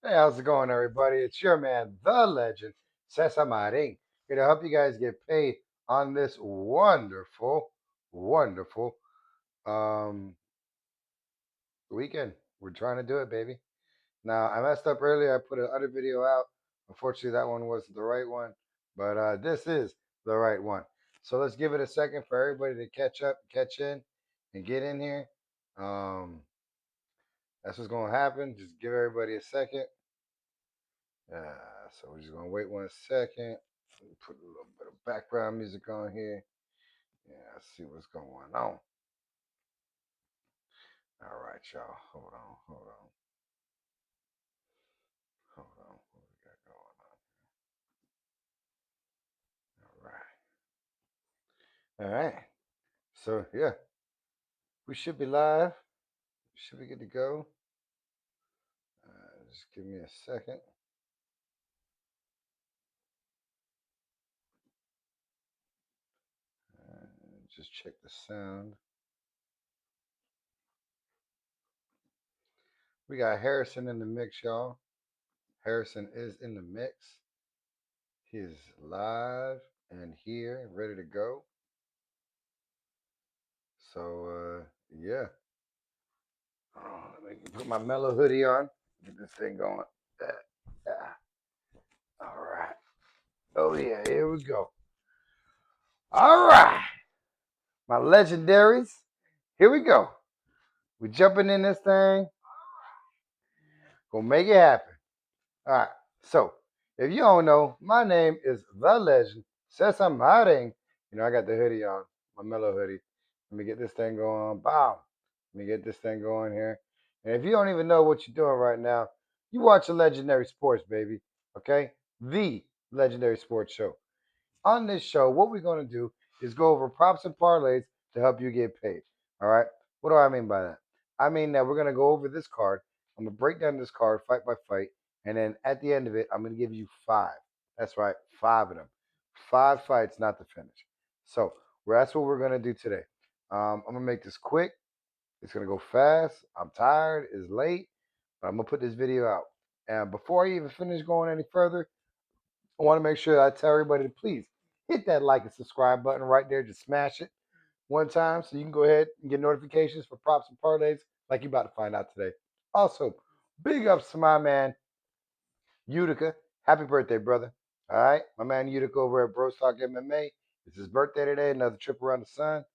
Hey, how's it going, everybody? It's your man, the legend, Cesar Marin, here to help you guys get paid on this wonderful um, weekend. We're trying to do it, baby. Now, I messed up earlier. I put another video out. Unfortunately, that one wasn't the right one, but this is the right one. So let's give it a second for everybody to catch up, catch in, and get in here. Um, that's what's going to happen. Just give everybody a second. So we're just gonna wait 1 second. Put a little bit of background music on here. Yeah, see what's going on. All right, y'all. Hold on. What we got going on? All right. So yeah, we should be live. Should be good to go. Just give me a second. Just check the sound. We got Harrison in the mix, y'all. Harrison is in the mix. He is live and here, ready to go. So yeah. Let me put my mellow hoodie on. Get this thing going. All right. Oh yeah, here we go. All right. My legendaries. Here we go. We jumping in this thing. Gonna make it happen. All right. So, if you don't know, my name is the legend. Says I'm hiding. I got the hoodie on, my mellow hoodie. Let me get this thing going. Bow. Let me get this thing going here. And if you don't even know what you're doing right now, you watch a Legendary Sports, baby. Okay? The Legendary Sports Show. On this show, what we're going to do is go over props and parlays to help you get paid. All right? What do I mean by that? I mean that we're going to go over this card. I'm going to break down this card fight by fight. And then at the end of it, I'm going to give you five. That's right, five of them. Five fights, not the finish. So that's what we're going to do today. I'm going to make this quick. It's going to go fast. I'm tired. It's late. But I'm going to put this video out. And before I even finish going any further, I want to make sure I tell everybody to please hit that like and subscribe button right there. Just smash it one time so you can go ahead and get notifications for props and parlays like you're about to find out today. Also, big ups to my man, Utica. Happy birthday, brother. All right. My man Utica over at Bro Talk MMA. It's his birthday today. Another trip around the sun.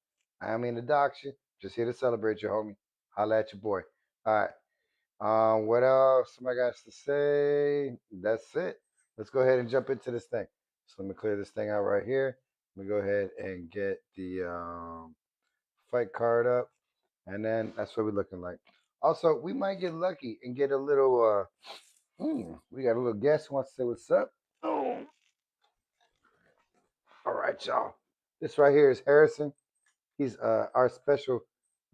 I am in the dox you. Just here to celebrate you, homie. Holla at your boy. All right. What else somebody got to say? That's it. Let's go ahead and jump into this thing. So let me clear this thing out right here. Let me go ahead and get the fight card up, and then that's what we're looking like. Also, we might get lucky and get a little. We got a little guest who wants to say what's up. Oh, all right, y'all. This right here is Harrison. He's our special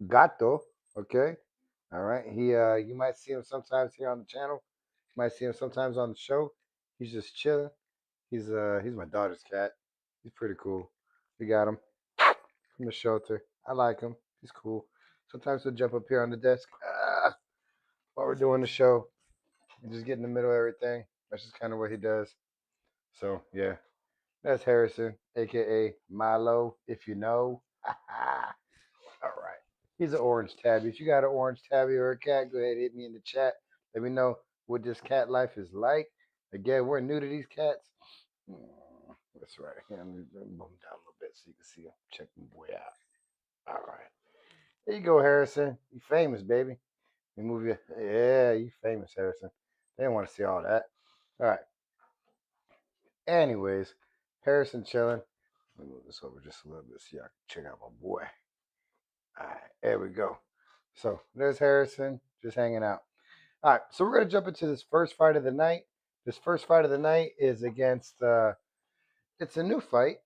gato. Okay. All right. You might see him sometimes here on the channel. You might see him sometimes on the show. He's just chilling. He's my daughter's cat. He's pretty cool. We got him from the shelter. I like him. He's cool. Sometimes he'll jump up here on the desk while we're doing the show and just get in the middle of everything. That's just kind of what he does. So yeah, that's Harrison, aka Milo, if you know. All right. He's an orange tabby. If you got an orange tabby or a cat, go ahead and hit me in the chat. Let me know what this cat life is like. Again, we're new to these cats. That's right. Here, let me bring them down a little bit so you can see him. Check my boy out. All right. There you go, Harrison. You famous, baby. You move your yeah, you famous, Harrison. They didn't want to see all that. All right. Anyways, Harrison chilling. Let me move this over just a little bit so y'all can check out my boy. All right, there we go. So there's Harrison just hanging out. All right, so we're gonna jump into this first fight of the night. This first fight of the night is against. It's a new fight.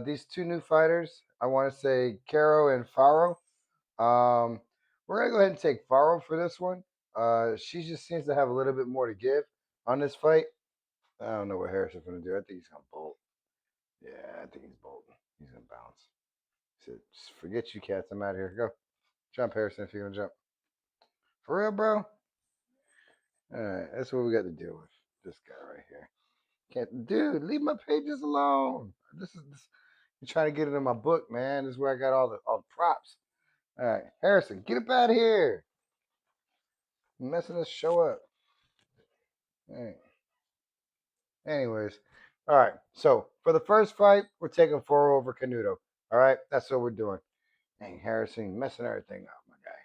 These two new fighters. I want to say Caro and Faro. Um, we're gonna go ahead and take Faro for this one. She just seems to have a little bit more to give on this fight. I don't know what Harrison's gonna do. I think he's gonna bolt. Yeah, I think he's bolting. He's gonna bounce. He said, "Just forget you cats. I'm out of here. Go jump, Harrison, if you're gonna jump." For real, bro. All right, that's what we got to deal with. This guy right here. Can't, dude, leave my pages alone. This. I'm trying to get it in my book, man. This is where I got all the props. All right, Harrison, get up out of here. You're messing this show up. All right. Anyways, all right. So for the first fight, we're taking 4 over Canuto. All right, that's what we're doing. Dang, Harrison, messing everything up, my guy.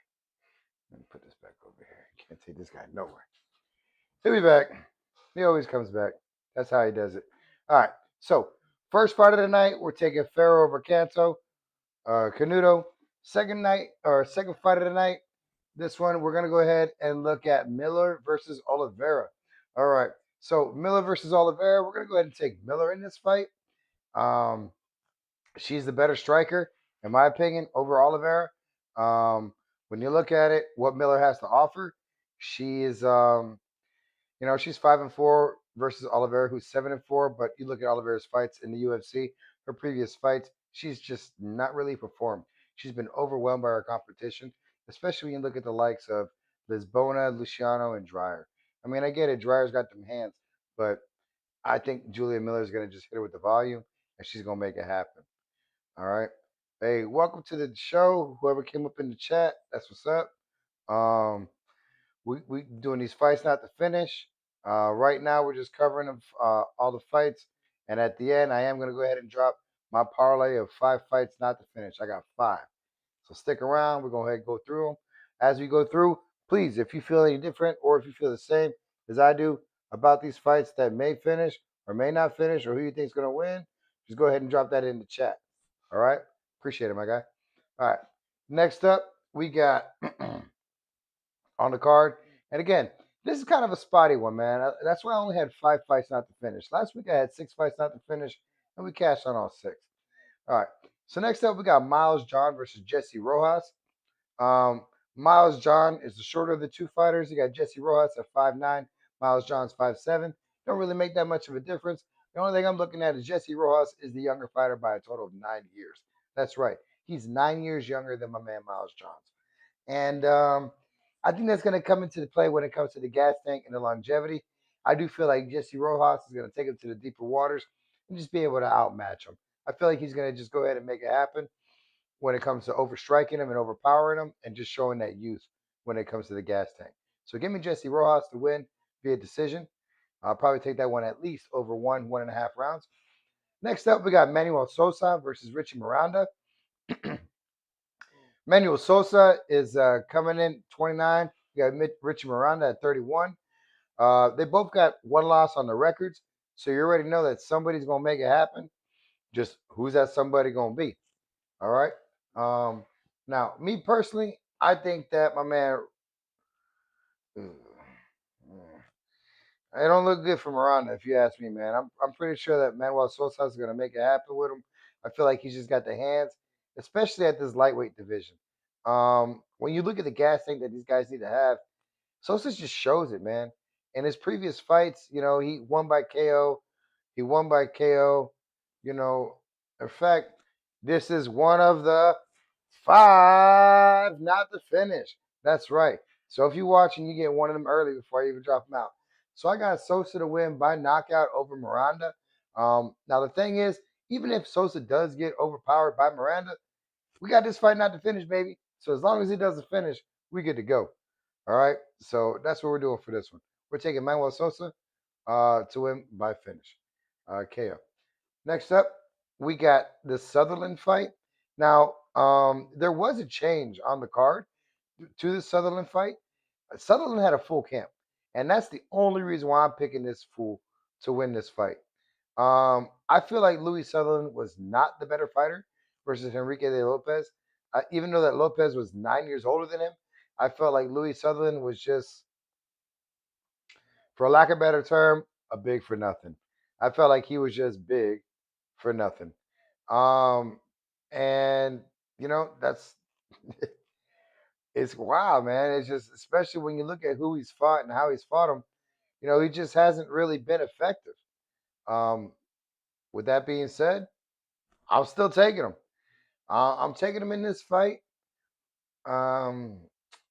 Let me put this back over here. Can't take this guy nowhere. He'll be back. He always comes back. That's how he does it. All right. So first fight of the night, we're taking Ferro over Canuto. Second fight of the night. This one, we're gonna go ahead and look at Miller versus Oliveira. All right. So Miller versus Oliveira, we're gonna go ahead and take Miller in this fight. Um, she's the better striker, in my opinion, over Oliveira. When you look at it, what Miller has to offer, she is she's 5-4 versus Oliveira, who's 7-4. But you look at Oliveira's fights in the UFC, her previous fights, she's just not really performed. She's been overwhelmed by her competition, especially when you look at the likes of Lisbona, Luciano, and Dreyer. I mean, I get it, Dreyer's got them hands, but I think Julia Miller is going to just hit her with the volume, and she's going to make it happen. All right. Hey, welcome to the show. Whoever came up in the chat, that's what's up. Um, we doing these fights not to finish. Right now, we're just covering all the fights, and at the end, I am going to go ahead and drop my parlay of 5 fights not to finish. I got 5, so stick around. We're going to go ahead and go through them. As we go through, please, if you feel any different or if you feel the same as I do about these fights that may finish or may not finish, or who you think is going to win, just go ahead and drop that in the chat. All right, appreciate it, my guy. All right, next up, we got on the card. And again, this is kind of a spotty one, man. That's why I only had 5 fights not to finish. Last week I had 6 fights not to finish, and we cashed on all 6. All right. So next up, we got Miles John versus Jesse Rojas. Um, Miles John is the shorter of the 2 fighters. You got Jesse Rojas at 5'9". Miles John's 5'7". Don't really make that much of a difference. The only thing I'm looking at is Jesse Rojas is the younger fighter by a total of 9 years. That's right. He's 9 years younger than my man Miles Johns. And I think that's going to come into the play when it comes to the gas tank and the longevity. I do feel like Jesse Rojas is going to take him to the deeper waters and just be able to outmatch him. I feel like he's going to just go ahead and make it happen when it comes to overstriking him and overpowering him and just showing that youth when it comes to the gas tank. So give me Jesse Rojas to win via decision. I'll probably take that one at least over 1.5 rounds. Next up, we got Manuel Sosa versus Richie Miranda. Manuel Sosa is coming in 29. You got Richie Miranda at 31. They both got 1 loss on the records, so you already know that somebody's gonna make it happen. Just who's that somebody gonna be? All right. Now, me personally, I think that my man, it don't look good for Miranda if you ask me, man. I'm pretty sure that Manuel Sosa is gonna make it happen with him. I feel like he's just got the hands, especially at this lightweight division. When you look at the gas tank that these guys need to have, Sosa just shows it, man. In his previous fights, he won by KO. He won by KO. You know, in fact, this is one of the 5 not to finish. That's right. So if you watch and you get one of them early before I even drop them out. So I got Sosa to win by knockout over Miranda. Now the thing is, even if Sosa does get overpowered by Miranda, we got this fight not to finish, baby. So as long as he doesn't finish, we good to go. All right. So that's what we're doing for this one. We're taking Manuel Sosa to win by finish. KO. Next up, we got the Sutherland fight. Now, there was a change on the card to the Sutherland fight. Sutherland had a full camp, and that's the only reason why I'm picking this fool to win this fight. I feel like Louis Sutherland was not the better fighter versus Enrique de Lopez. Even though that Lopez was 9 years older than him, I felt like Louis Sutherland was just, for lack of a better term, a big for nothing. I felt like he was just big for nothing. Um, and that's it's wild, man. It's just, especially when you look at who he's fought and how he's fought him, he just hasn't really been effective. Um, with that being said, I'm still taking him. I'm taking him in this fight. Um,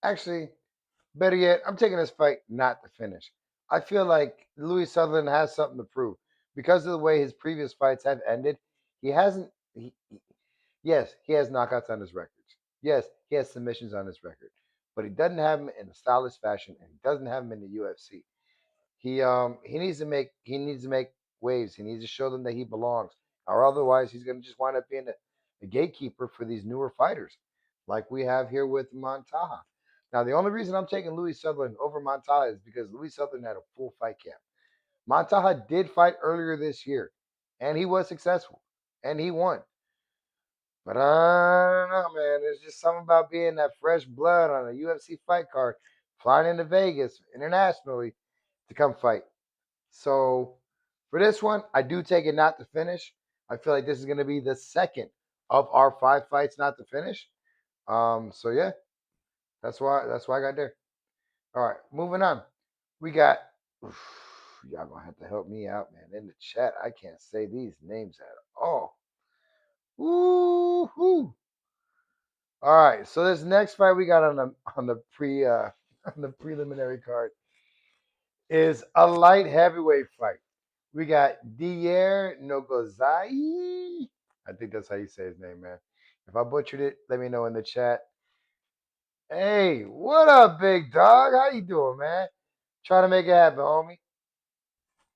actually, Better yet, I'm taking this fight not to finish. I feel like Louis Sutherland has something to prove because of the way his previous fights have ended. He hasn't. Yes, he has knockouts on his records. Yes, he has submissions on his record, but he doesn't have them in a stylish fashion, and he doesn't have them in the UFC. He needs to make waves. He needs to show them that he belongs, or otherwise he's going to just wind up being a gatekeeper for these newer fighters, like we have here with Montaja. Now, the only reason I'm taking Louis Sutherland over Montaja is because Louis Sutherland had a full fight camp. Montaja did fight earlier this year, and he was successful, and he won. But I don't know, man. There's just something about being that fresh blood on a UFC fight card, flying into Vegas internationally to come fight. So for this one, I do take it not to finish. I feel like this is going to be the second of our 5 fights not to finish. So yeah, that's why I got there. All right, moving on. We got oof, y'all gonna have to help me out, man. In the chat, I can't say these names at all. Woo-hoo. All right, so this next fight we got on the on the preliminary card is a light heavyweight fight. We got Dier Nogozai. I think that's how you say his name, man. If I butchered it, let me know in the chat. Hey, what up, big dog? How you doing, man? Trying to make it happen, homie.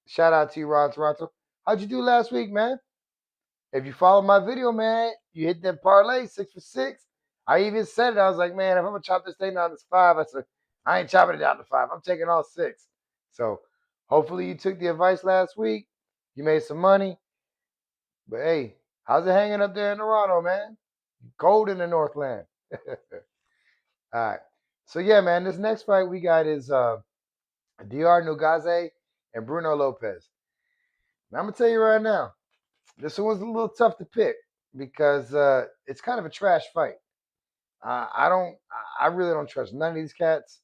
Shout out to you, Ron Toronto. How'd you do last week, man? If you followed my video, man, you hit that parlay 6 for 6. I even said it. I was like, man, if I'm gonna chop this thing down to 5, I said, I ain't chopping it down to 5. I'm taking all 6. So hopefully you took the advice last week. You made some money. But hey, how's it hanging up there in Toronto, man? Cold in the Northland. All right. So yeah, man, this next fight we got is Dr. Nugaze and Bruno Lopez. Now I'm gonna tell you right now, this one was a little tough to pick because it's kind of a trash fight. I really don't trust none of these cats.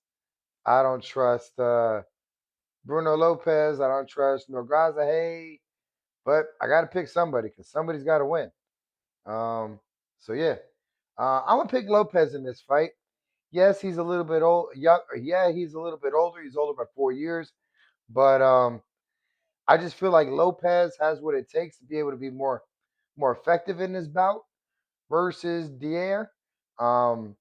I don't trust Bruno Lopez. I don't trust Nugaze. Hey, but I got to pick somebody because somebody's got to win. So yeah, I'm gonna pick Lopez in this fight. Yes, he's a little bit old. Yeah, he's a little bit older. He's older by 4 years, but I just feel like Lopez has what it takes to be able to be more effective in this bout versus Dier. Um,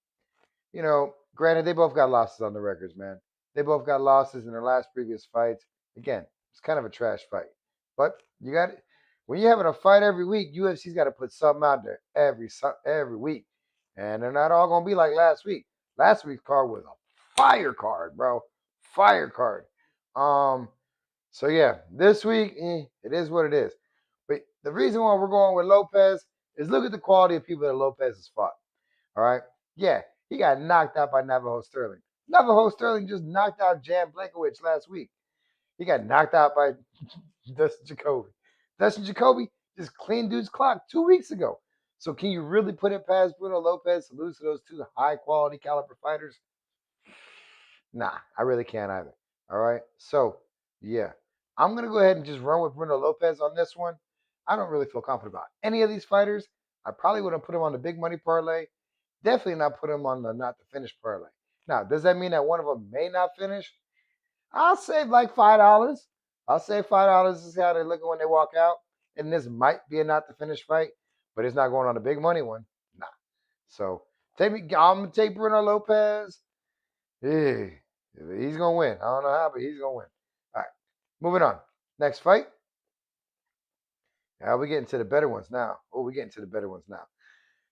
granted, they both got losses on the records, man. They both got losses in their last previous fights. Again, it's kind of a trash fight. But you got it. When you're having a fight every week, UFC's got to put something out there every week. And they're not all going to be like last week. Last week's card was a fire card, bro. Fire card. Um, so yeah, this week, it is what it is. But the reason why we're going with Lopez is look at the quality of people that Lopez has fought. All right. Yeah, he got knocked out by Navajo Sterling. Navajo Sterling just knocked out Jan Blankowicz last week. He got knocked out by Dustin Jacoby. Dustin Jacoby just cleaned dude's clock 2 weeks ago. So can you really put it past Bruno Lopez to lose to those two high quality caliber fighters? Nah, I really can't either. All right. So yeah, I'm gonna go ahead and just run with Bruno Lopez on this one. I don't really feel confident about any of these fighters. I probably wouldn't put him on the big money parlay. Definitely not put him on the not to finish parlay. Now, does that mean that one of them may not finish? I'll save like $5. I'll save $5 to see how they're looking when they walk out. And this might be a not to finish fight, but it's not going on a big money one. Nah. So I'm gonna take Bruno Lopez. Yeah, he's gonna win. I don't know how, but he's gonna win. All right, moving on. Next fight. Now we're getting to the better ones now. Oh, we're getting to the better ones now.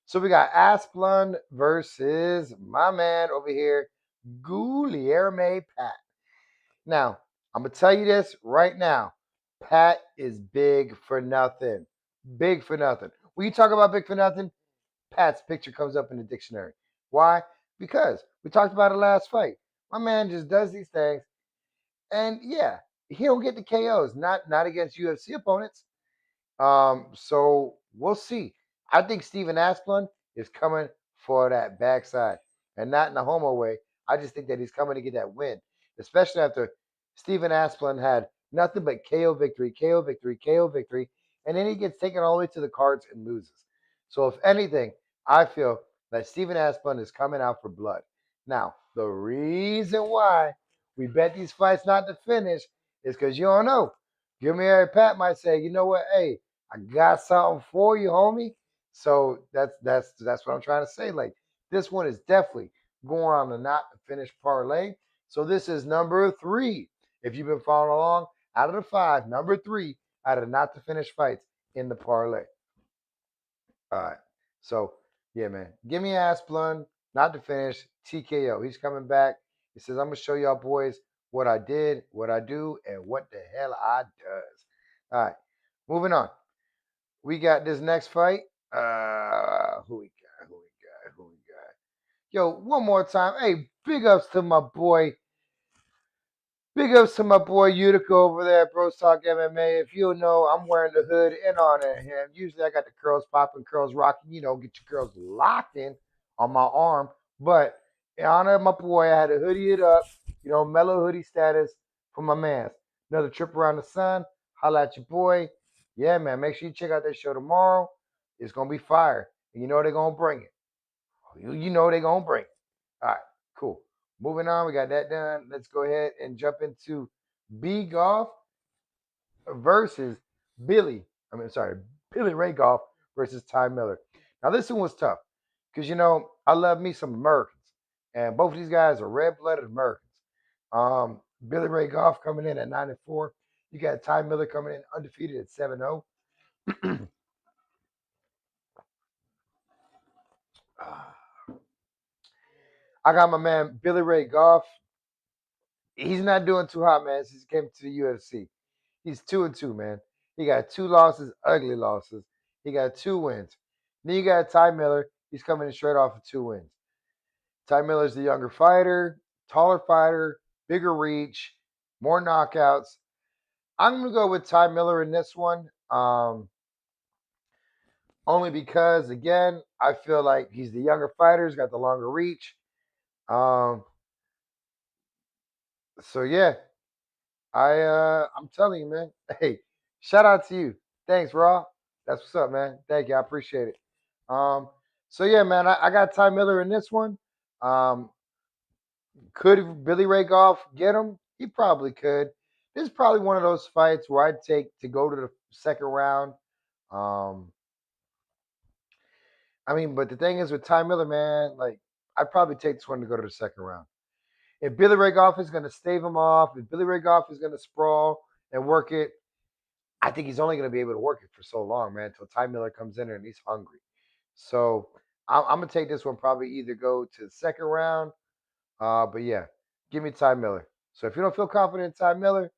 So we got Asplund versus my man over here, Guilherme Pat. Now, I'm going to tell you this right now. Pat is big for nothing. Big for nothing. When you talk about big for nothing, Pat's picture comes up in the dictionary. Why? Because we talked about it last fight. My man just does these things. And yeah, he don't get the KOs, not against UFC opponents. So we'll see. I think Steven Asplund is coming for that backside and not in the homo way. I just think that he's coming to get that win, especially after Steven Asplund had nothing but KO victory, KO victory, KO victory, and then he gets taken all the way to the cards and loses. So if anything, I feel that Steven Asplund is coming out for blood. Now, The reason why we bet these fights not to finish is because you don't know. Gilmere Pat might say, you know what, hey, I got something for you, homie. So that's what I'm trying to say. Like this one is definitely going on the not to finish parlay. So this is number 3. If you've been following along, out of the 5, number 3 out of not to finish fights in the parlay. All right. So yeah, man. Give me Asplund, not to finish. TKO. He's coming back. He says, I'm gonna show y'all boys what I did, what I do, and what the hell I does. All right. Moving on. We got this next fight. Who we got? Who we got? Who we got? Yo, one more time. Hey, big ups to my boy. Big ups to my boy Utica over there at Bros Talk MMA. If you know, I'm wearing the hood and on it. And usually I got the curls popping, curls rocking, get your curls locked in on my arm. But in honor of my boy, I had to hoodie it up, mellow hoodie status for my man. Another trip around the sun. Holla at your boy. Yeah, man, make sure you check out that show tomorrow. It's going to be fire. And you know they're going to bring it. You know they're going to bring it. All right, cool. Moving on, we got that done. Let's go ahead and jump into B Golf versus Billy. Billy Ray Golf versus Ty Miller. Now this one was tough because I love me some Americans, and both of these guys are red-blooded Americans. Billy Ray Golf coming in at 9-4. You got Ty Miller coming in undefeated at 7-0. I got my man Billy Ray Golf. He's not doing too hot, man, since he came to the UFC. He's 2-2, man. He got 2 losses, ugly losses. He got 2 wins. Then you got Ty Miller. He's coming in straight off of 2 wins. Ty Miller's the younger fighter, taller fighter, bigger reach, more knockouts. I'm gonna go with Ty Miller in this one. Only because again, I feel like he's the younger fighter, he's got the longer reach. So yeah, I'm telling you, man. Hey, shout out to you. Thanks, Raw. That's what's up, man. Thank you. I appreciate it. So yeah, man, I got Ty Miller in this one. Could Billy Ray Golf get him? He probably could. This is probably one of those fights where I'd take to go to the second round. Um, but the thing is with Ty Miller, man, like I'd probably take this one to go to the second round. If Billy Ray Golf is going to stave him off, if Billy Ray Golf is going to sprawl and work it, I think he's only going to be able to work it for so long, man, until Ty Miller comes in and he's hungry. So I'm going to take this one probably either go to the second round. But yeah, give me Ty Miller. So if you don't feel confident in Ty Miller,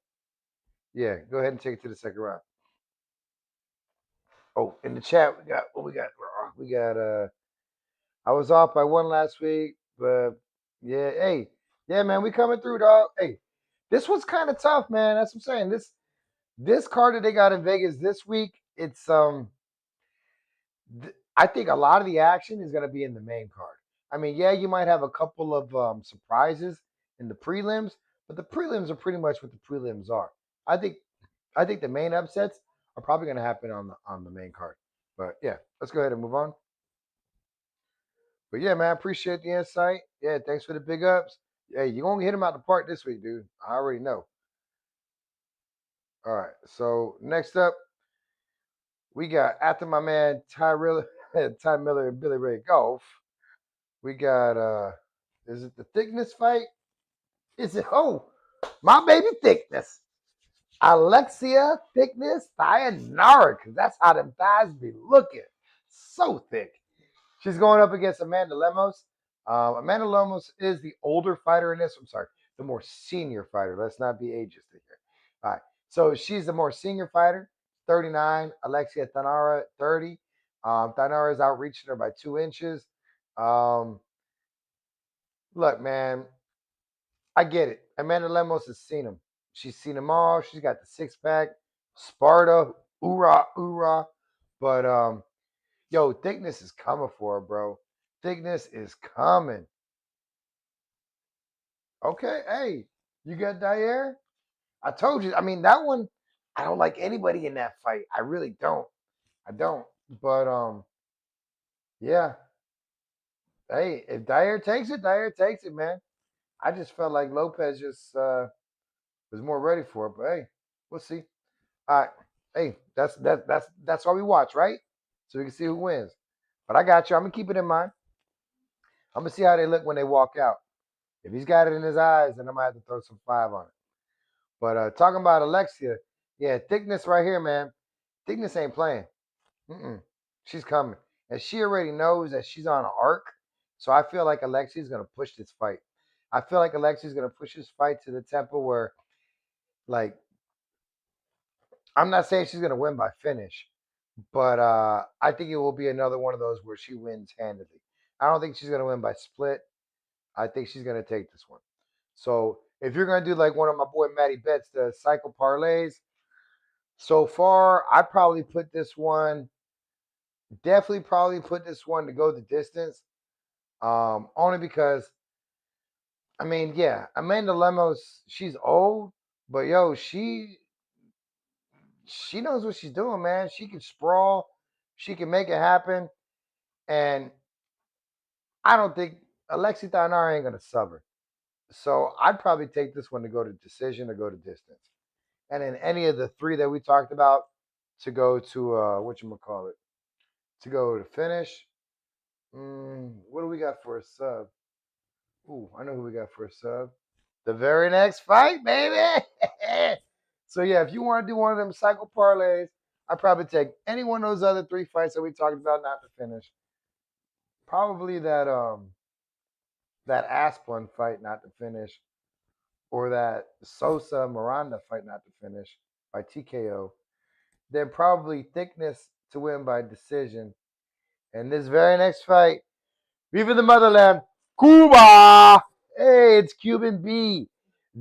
yeah, go ahead and take it to the second round. Oh, in the chat, we got what we got. We got I was off by 1 last week, but yeah, hey, yeah, man, we coming through, dog. Hey, this was kind of tough, man. That's what I'm saying. This card that they got in Vegas this week, it's I think a lot of the action is going to be in the main card. Yeah, you might have a couple of surprises in the prelims, but the prelims are pretty much what the prelims are. I think the main upsets are probably going to happen on the main card. But yeah, let's go ahead and move on. But yeah, man, I appreciate the insight. Yeah, thanks for the big ups. Hey, you're going to hit him out the park this week, dude. I already know. All right, so next up, we got after my man Ty Miller and Billy Ray Golf. We got is it the thickness fight? Is it my baby thickness? Alexia Thickness Thayanara, because that's how them thighs be looking. So thick. She's going up against Amanda Lemos. Amanda Lemos is the older fighter in this. I'm sorry, the more senior fighter. Let's not be ageist here. All right. So she's the more senior fighter, 39. Alexia Thayanara, 30. Thayanara is outreaching her by 2 inches. Look, man, I get it. Amanda Lemos has seen him. She's seen them all. She's got the 6-pack. Sparta, oorah, oorah. But yo, thickness is coming for her, bro. Thickness is coming. Okay, hey, you got Dyer? I told you. That one, I don't like anybody in that fight. I really don't. I don't. But yeah. Hey, if Dyer takes it, man. I just felt like Lopez just was more ready for it. But hey, we'll see. All right. Hey, that's all we watch, right? So we can see who wins. But I got you. I'm gonna keep it in mind. I'm gonna see how they look when they walk out. If he's got it in his eyes, then I might have to throw some five on it. But talking about Alexia, yeah, thickness right here, man. Thickness ain't playing. Mm-mm. She's coming, and she already knows that she's on an arc. So I feel like Alexia's gonna push this fight. I feel like Alexia's gonna push this fight to the tempo where, like, I'm not saying she's gonna win by finish, but I think it will be another one of those where she wins handedly. I don't think she's gonna win by split. I think she's gonna take this one. So if you're gonna do like one of my boy Matty bets, the cycle parlays, so far I probably put this one, definitely probably put this one to go the distance. Only because I mean, yeah, Amanda Lemos, she's old, but yo, she knows what she's doing, man. She can sprawl, she can make it happen, and I don't think Alexi Thanar ain't gonna sub her. So I'd probably take this one to go to decision or go to distance. And then any of the three that we talked about to go to whatchamacallit, to go to finish. What do we got for a sub? Ooh, I know who we got for a sub. The very next fight, baby. So yeah, if you want to do one of them cycle parlays, I'd probably take any one of those other three fights that we talked about not to finish. Probably that Asplund fight not to finish, or that Sosa Miranda fight not to finish by TKO. Then probably thickness to win by decision. And this very next fight, Viva the Motherland, Cuba! Hey, it's Cuban B.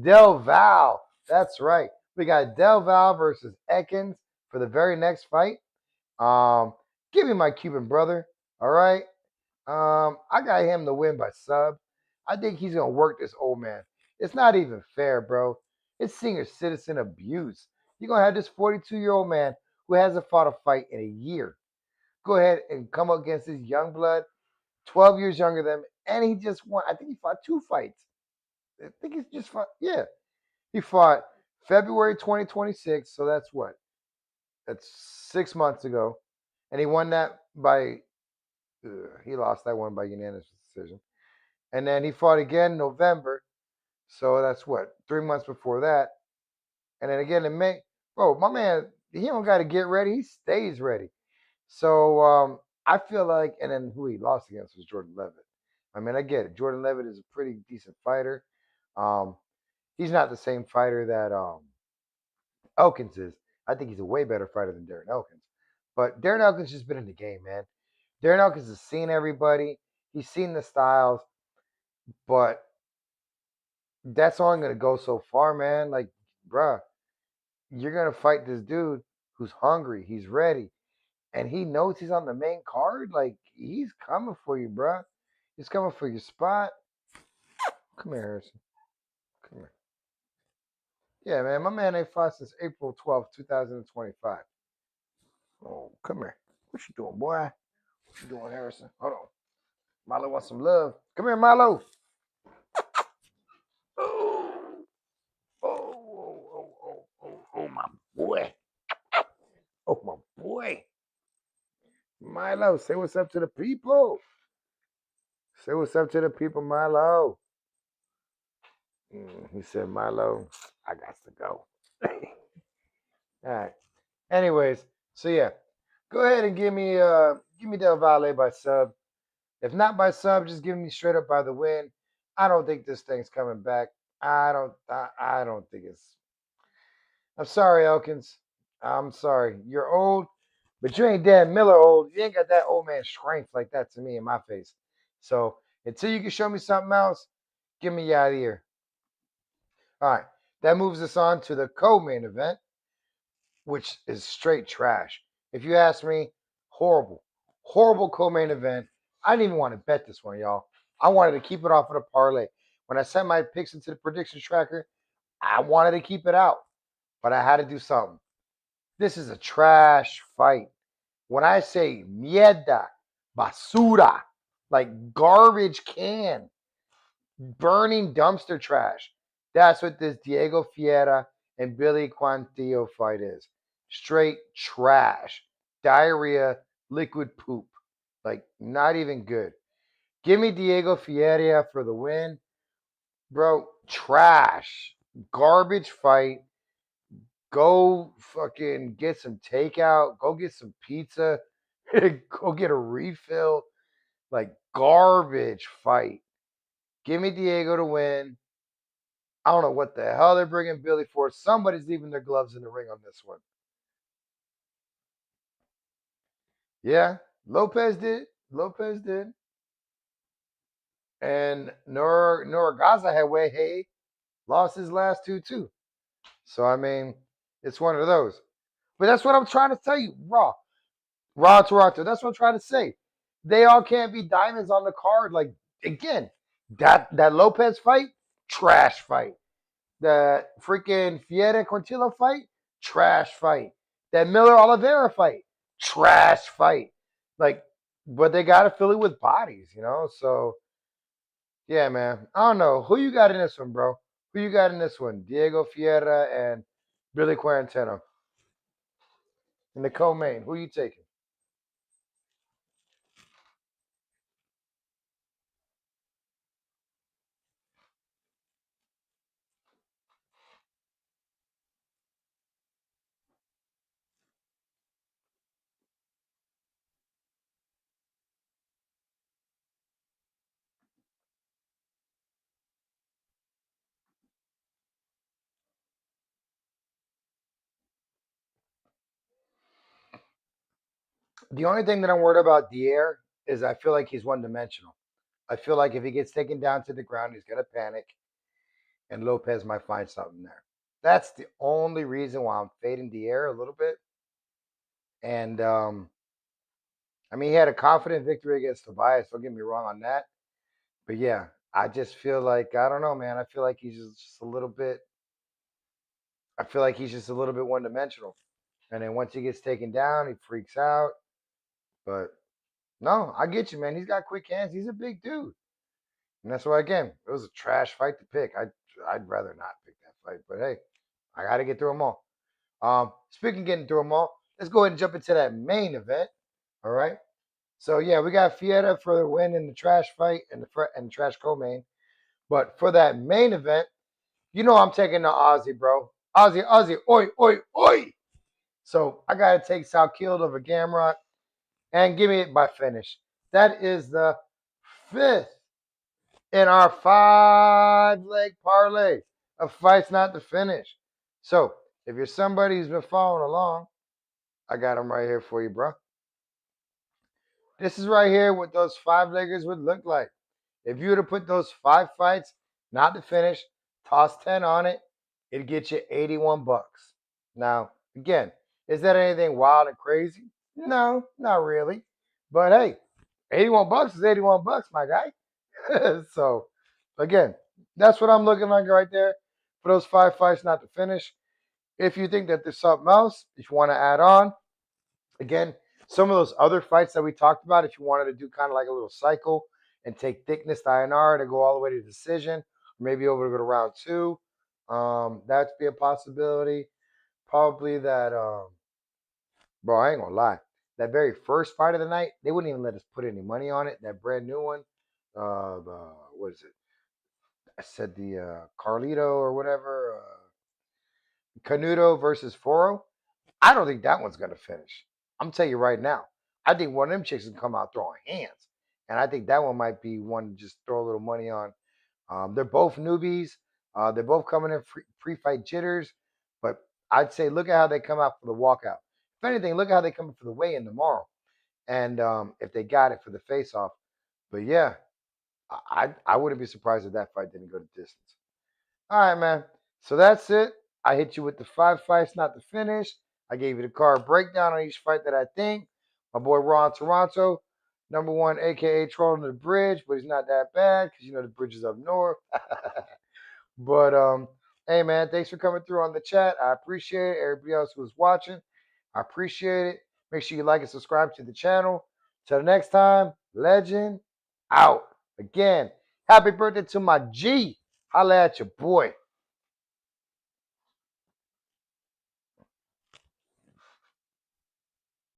Del Val. That's right. We got Del Val versus Ekins for the very next fight. Um, Give me my Cuban brother. All right. I got him to win by sub. I think he's gonna work this old man. It's not even fair, bro. It's senior citizen abuse. You're gonna have this 42-year-old man who hasn't fought a fight in a year. Go ahead and come up against this young blood, 12 years younger than him, and he just won. I think he fought two fights. I think he's just fought. Yeah, he fought February 2026. So that's what? That's 6 months ago, and he won that by. He lost that one by unanimous decision. And then he fought again in November. So that's what, 3 months before that. And then again in May. Bro, my man, he don't got to get ready. He stays ready. So I feel like, and then who he lost against was Jordan Levitt. I mean, I get it. Jordan Levitt is a pretty decent fighter. Um, he's not the same fighter that Elkins is. I think he's a way better fighter than Darren Elkins. But Darren Elkins just been in the game, man. Darren Elkins has seen everybody. He's seen the styles. But that's only gonna go so far, man. Like, bruh, you're gonna fight this dude who's hungry, he's ready, and he knows he's on the main card. Like, he's coming for you, bruh. He's coming for your spot. Come here, Harrison. Come here. Yeah, man, my man ain't fought since April 12th, 2025. Oh, come here. What you doing, boy? What you doing, Harrison? Hold on. Milo wants some love. Come here, Milo. Oh, oh, my boy. Oh, my boy. Milo, say what's up to the people. Say what's up to the people, Milo. He said, Milo, I got to go. All right. Anyways, so yeah, go ahead and give me Del Valle by sub. If not by sub, just give me straight up by the win. I don't think this thing's coming back. I don't think it's. I'm sorry, Elkins. I'm sorry. You're old, but you ain't Dan Miller old. You ain't got that old man strength like that to me in my face. So until you can show me something else, get me out of here. All right. That moves us on to the co-main event, which is straight trash. If you ask me, horrible. Horrible co-main event. I didn't even want to bet this one, y'all. I wanted to keep it off of the parlay. When I sent my picks into the prediction tracker, I wanted to keep it out, but I had to do something. This is a trash fight. When I say mierda, basura, like garbage can, burning dumpster trash. That's what this Diego Fiera and Billy Quantillo fight is. Straight trash. Diarrhea, liquid poop. Like, not even good. Give me Diego Fiera for the win. Bro, trash. Garbage fight. Go fucking get some takeout. Go get some pizza. Go get a refill. Like, garbage fight. Give me Diego to win. I don't know what the hell they're bringing Billy for. Somebody's leaving their gloves in the ring on this one. Yeah, Lopez did. Lopez did. And Norigaza had way hey lost his last two too. So I mean, it's one of those. But that's what I'm trying to tell you. Raw Toronto. That's what I'm trying to say. They all can't be diamonds on the card. Like again, that Lopez fight, trash fight. The freaking Fiera Quintillo fight, trash fight. That Miller Oliveira fight, trash fight. Like, but they got to fill it with bodies, you know? So, yeah, man. I don't know. Who you got in this one, bro? Who you got in this one? Diego Fiera and Billy Quarantino. In the co-main, who you taking? The only thing that I'm worried about Dier is I feel like he's one-dimensional. I feel like if he gets taken down to the ground, he's gonna panic, and Lopez might find something there. That's the only reason why I'm fading Dier a little bit. And I mean, he had a confident victory against Tobias. Don't get me wrong on that. But yeah, I just feel like I don't know, man. I feel like he's just a little bit. I feel like he's just a little bit one-dimensional. And then once he gets taken down, he freaks out. But no, I get you, man. He's got quick hands. He's a big dude, and that's why again, it was a trash fight to pick. I'd rather not pick that fight. But hey, I got to get through them all. Speaking of getting through them all, let's go ahead and jump into that main event. All right. So yeah, we got Fiera for the win in the trash fight and the trash co-main. But for that main event, you know I'm taking the Aussie, bro. Aussie, oi, oi, oi. So I gotta take Salkilld over Gamrot and give me it by finish. That is the fifth in our 5-leg parlay of fights not to finish. So if you're somebody who's been following along, I got them right here for you, bro. This is right here what those 5-leggers would look like. If you were to put those 5 fights, not to finish, toss 10 on it, it'd get you 81 bucks. Now, again, is that anything wild and crazy? No, not really. But hey, 81 bucks is 81 bucks, my guy. So, again, that's what I'm looking like right there for those 5 fights not to finish. If you think that there's something else, if you want to add on, again, some of those other fights that we talked about, if you wanted to do kind of like a little cycle and take thickness to INR to go all the way to decision, or maybe over to go to round two, that'd be a possibility. Probably that, bro, I ain't gonna lie. That very first fight of the night, they wouldn't even let us put any money on it. That brand new one, what is it? I said the Carlito or whatever, Canuto versus Foro. I don't think that one's gonna finish. I'm telling you right now. I think one of them chicks can come out throwing hands, and I think that one might be one to just throw a little money on. They're both newbies. They're both coming in pre-fight jitters, but I'd say look at how they come out for the walkout. If anything, look at how they come for the weigh-in tomorrow, and if they got it for the face-off. But yeah, I wouldn't be surprised if that fight didn't go to distance. All right, man. So that's it. I hit you with the 5 fights not to finish. I gave you the card breakdown on each fight that I think. My boy Ron Toronto, number one, aka trolling the bridge, but he's not that bad because you know the bridge is up north. But hey man, thanks for coming through on the chat. I appreciate it. Everybody else who's watching, I appreciate it. Make sure you like and subscribe to the channel. Till next time, legend out. Again, Happy birthday to my G. Holla at your boy.